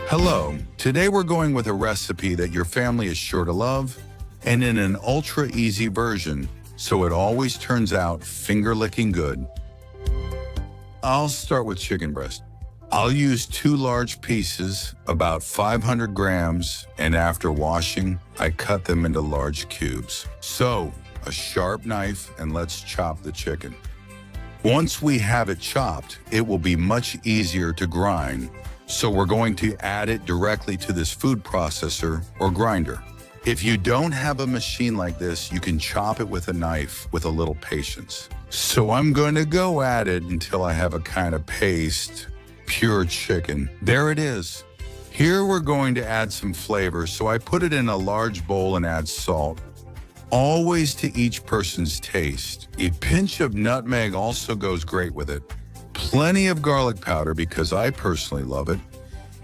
Hello, today we're going with a recipe that your family is sure to love and in an ultra easy version, so it always turns out finger-licking good. I'll start with chicken breast. I'll use 2 large pieces, about 500 grams, and after washing, I cut them into large cubes. So, a sharp knife and let's chop the chicken. Once we have it chopped, it will be much easier to grind. So we're going to add it directly to this food processor or grinder. If you don't have a machine like this, you can chop it with a knife with a little patience. So I'm going to go at it until I have a kind of paste, pure chicken. There it is. Here we're going to add some flavor, so I put it in a large bowl and add salt. Always to each person's taste. A pinch of nutmeg also goes great with it. Plenty of garlic powder because I personally love it,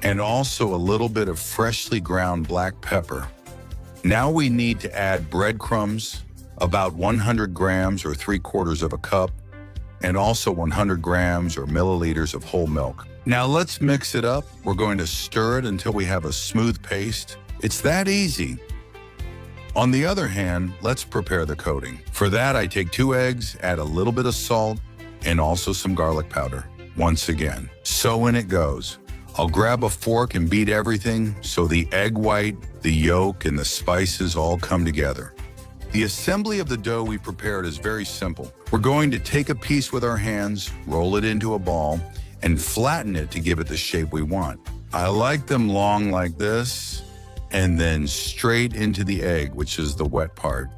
and also a little bit of freshly ground black pepper. Now we need to add breadcrumbs, about 100 grams or 3/4 of a cup, and also 100 grams or milliliters of whole milk. Now let's mix it up. We're going to stir it until we have a smooth paste. It's that easy. On the other hand, let's prepare the coating. For that, I take 2 eggs, add a little bit of salt, and also some garlic powder. Once again, so in it goes. I'll grab a fork and beat everything so the egg white, the yolk, and the spices all come together. The assembly of the dough we prepared is very simple. We're going to take a piece with our hands, roll it into a ball, and flatten it to give it the shape we want. I like them long like this, and then straight into the egg, which is the wet part.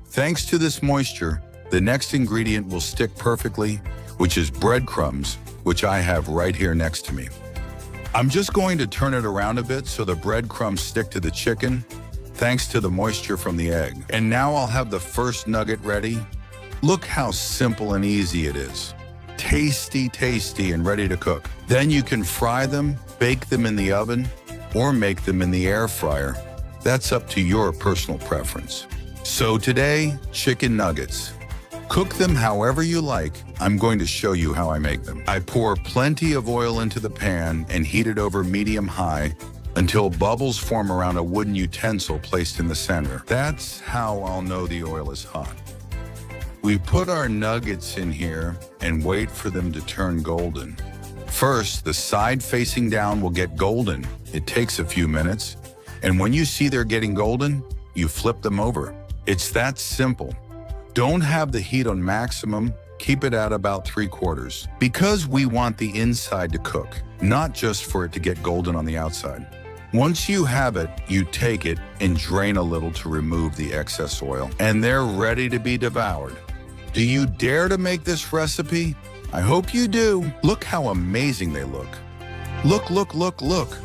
Thanks to this moisture, the next ingredient will stick perfectly, which is breadcrumbs, which I have right here next to me. I'm just going to turn it around a bit so the breadcrumbs stick to the chicken, thanks to the moisture from the egg. And now I'll have the first nugget ready. Look how simple and easy it is. Tasty, tasty, and ready to cook. Then you can fry them, bake them in the oven, or make them in the air fryer. That's up to your personal preference. So today, chicken nuggets. Cook them however you like. I'm going to show you how I make them. I pour plenty of oil into the pan and heat it over medium-high until bubbles form around a wooden utensil placed in the center. That's how I'll know the oil is hot. We put our nuggets in here and wait for them to turn golden. First, the side facing down will get golden. It takes a few minutes. And when you see they're getting golden, you flip them over. It's that simple. Don't have the heat on maximum, keep it at about 3/4, because we want the inside to cook, not just for it to get golden on the outside. Once you have it, you take it and drain a little to remove the excess oil, and they're ready to be devoured. Do you dare to make this recipe? I hope you do. Look how amazing they look. Look, look, look, look.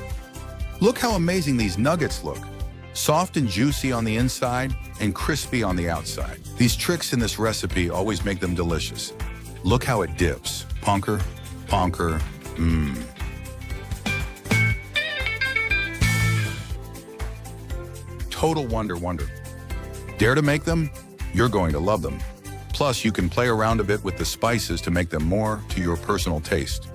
Look how amazing these nuggets look. Soft and juicy on the inside and crispy on the outside. These tricks in this recipe always make them delicious. Look how it dips. Ponker, ponker, mmm. Total wonder. Dare to make them? You're going to love them. Plus, you can play around a bit with the spices to make them more to your personal taste.